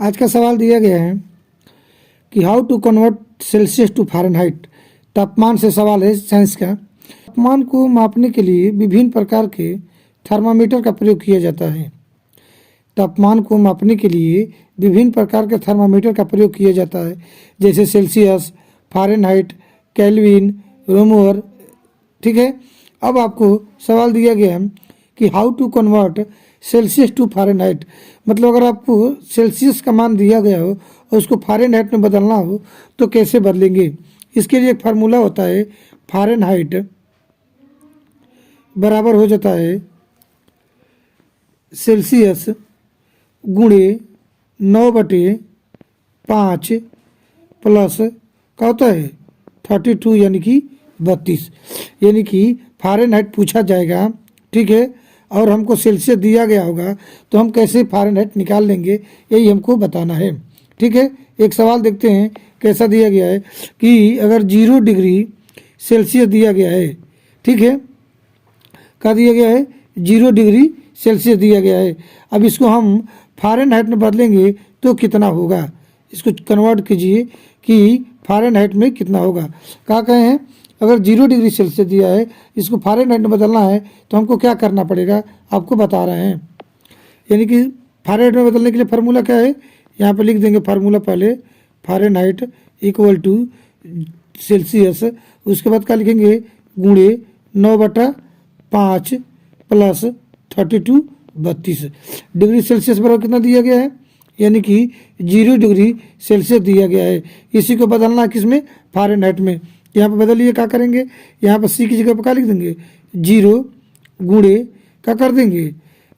आज का सवाल दिया गया है कि how to convert Celsius to Fahrenheit. तापमान से सवाल है साइंस का। तापमान को मापने के लिए विभिन्न प्रकार के थर्मामीटर का प्रयोग किया जाता है। तापमान को मापने के लिए विभिन्न प्रकार के थर्मामीटर का प्रयोग किया जाता है, जैसे सेल्सियस, फ़ारेनहाइट, केल्विन, रोमोर। ठीक है। अब आपको सवाल दिया गया है कि how to convert Celsius to Fahrenheit, मतलब अगर आपको सेल्सियस का मान दिया गया हो और उसको फ़ारेनहाइट में बदलना हो तो कैसे बदलेंगे। इसके लिए एक फार्मूला होता है, फ़ारेनहाइट बराबर हो जाता है सेल्सियस गुणे 9/5 प्लस क्या होता है 32 यानी कि 32, यानी कि फ़ारेनहाइट पूछा जाएगा। ठीक है। और हमको सेल्सियस दिया गया होगा तो हम कैसे फ़ारेनहाइट निकाल लेंगे, यही हमको बताना है। ठीक है। एक सवाल देखते हैं कैसा दिया गया है कि अगर 0 डिग्री सेल्सियस दिया गया है। ठीक है। क्या दिया गया है, 0 डिग्री सेल्सियस दिया गया है। अब इसको हम फ़ारेनहाइट में बदलेंगे तो कितना होगा, इसको कन्वर्ट कीजिए कि फ़ारेनहाइट में कितना होगा। क्या कहे हैं, अगर 0 डिग्री सेल्सियस दिया है, इसको फ़ारेनहाइट में बदलना है तो हमको क्या करना पड़ेगा, आपको बता रहे हैं। यानी कि फ़ारेनहाइट में बदलने के लिए फार्मूला क्या है, यहाँ पे लिख देंगे फार्मूला पहले, फ़ारेनहाइट इक्वल टू सेल्सियस, उसके बाद क्या लिखेंगे गुणे 9/5 प्लस 32 32 डिग्री सेल्सियस बराबर कितना दिया गया है, यानी कि 0 डिग्री सेल्सियस दिया गया है। इसी को बदलना है किस में, फ़ारेनहाइट में। यहाँ पे बदलिए, क्या करेंगे, यहाँ पर सी की जगह पर क्या लिख देंगे 0 गुणे क्या कर देंगे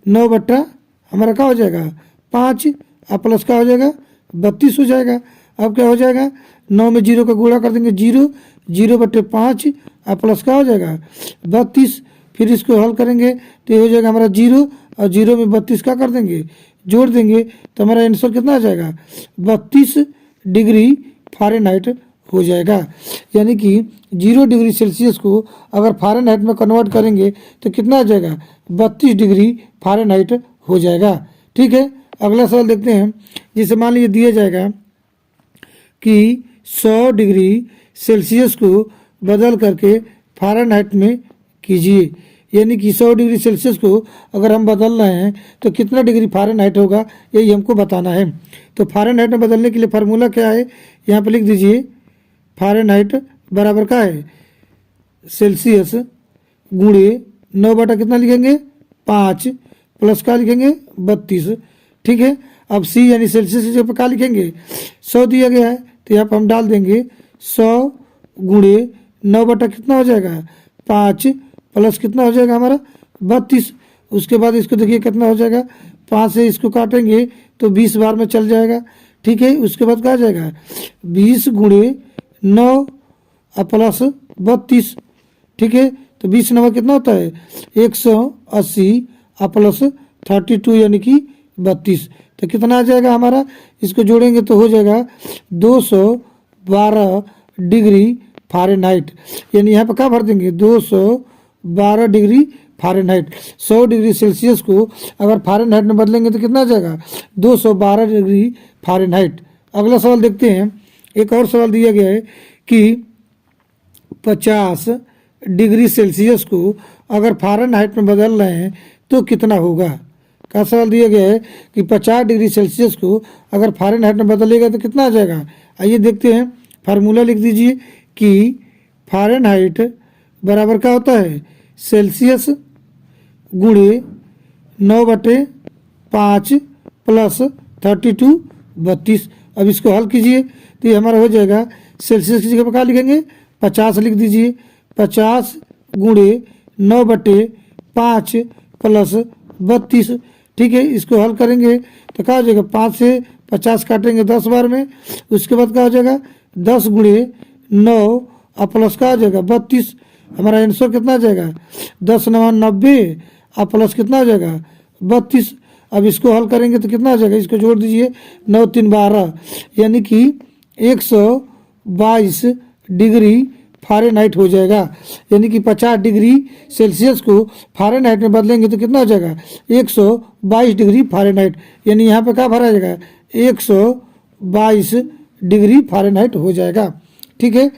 9 हमारा क्या हो जाएगा 5 और प्लस क्या हो जाएगा 32 हो जाएगा। अब क्या हो जाएगा 9 में 0 का गुणा कर देंगे 0 0/5 और प्लस क्या हो जाएगा 32। फिर इसको हल करेंगे तो ये हो जाएगा हमारा 0 और 0 में 32 क्या कर देंगे जोड़ देंगे तो हमारा आंसर कितना आ जाएगा 32 डिग्री फ़ारेनहाइट हो जाएगा। यानी कि 0 डिग्री सेल्सियस को अगर फ़ारेनहाइट में कन्वर्ट करेंगे तो कितना आ जाएगा 32 डिग्री फ़ारेनहाइट हो जाएगा। ठीक है। अगला सवाल देखते हैं। जिसे मान लीजिए दिया जाएगा कि 100 डिग्री सेल्सियस को बदल करके फ़ारेनहाइट में कीजिए। यानी कि 100 डिग्री सेल्सियस को अगर हम बदल रहे हैं तो कितना डिग्री फ़ारेनहाइट होगा, यही हमको बताना है। तो फ़ारेनहाइट में बदलने के लिए फार्मूला क्या है, यहाँ पर लिख दीजिए, फ़ारेनहाइट बराबर क्या है सेल्सियस गुणे 9 कितना लिखेंगे 5 प्लस क्या लिखेंगे 32। ठीक है। अब सी यानी सेल्सियस की जगह पर क्या लिखेंगे 100 दिया गया है तो यहाँ पर हम डाल देंगे 100 गुणे 9 कितना हो जाएगा 5 प्लस कितना हो जाएगा हमारा 32। उसके बाद इसको देखिए कितना हो जाएगा 5 से इसको काटेंगे तो 20 बार में चल जाएगा। ठीक है। उसके बाद क्या आ जाएगा 20 गुणे 9 और प्लस 32। ठीक है। तो 20 9 कितना होता है 180 और प्लस 32 यानी कि 32। तो कितना आ जाएगा हमारा, इसको जोड़ेंगे तो हो जाएगा 212 डिग्री फ़ारेनहाइट। यानी यहाँ पर क्या भर देंगे 212 डिग्री फ़ारेनहाइट। 100 डिग्री सेल्सियस को अगर फ़ारेनहाइट में बदलेंगे तो कितना आ जाएगा 212 डिग्री फ़ारेनहाइट। अगला सवाल देखते हैं। एक और सवाल दिया गया है कि 50 डिग्री सेल्सियस को अगर फ़ारेनहाइट में बदल रहे हैं तो कितना होगा। का सवाल दिया गया है कि 50 डिग्री सेल्सियस को अगर फ़ारेनहाइट में बदलेगा तो कितना आ जाएगा। आइए देखते हैं। फार्मूला लिख दीजिए कि फ़ारेनहाइट बराबर क्या होता है सेल्सियस गुणे 9/5 प्लस 32 32। अब इसको हल कीजिए तो ये हमारा हो जाएगा, सेल्सियस की जगह पर क्या लिखेंगे 50 लिख दीजिए, 50 गुणे 9/5 प्लस 32। ठीक है। इसको हल करेंगे तो क्या हो जाएगा 5 से 50 काटेंगे 10 बार में। उसके बाद क्या हो जाएगा 10 गुणे 9 और प्लस क्या हो जाएगा 32। हमारा आंसर कितना आ जाएगा 10 9 90 और प्लस कितना हो जाएगा 32। अब इसको हल करेंगे तो कितना आ जाएगा, इसको जोड़ दीजिए 9 3 12 यानी कि 122 डिग्री फ़ारेनहाइट हो जाएगा। यानी कि 50 डिग्री सेल्सियस को फ़ारेनहाइट में बदलेंगे तो कितना हो जाएगा 122 डिग्री फ़ारेनहाइट। यानी यहाँ पे क्या भरा जाएगा 122 डिग्री फ़ारेनहाइट हो जाएगा। ठीक है।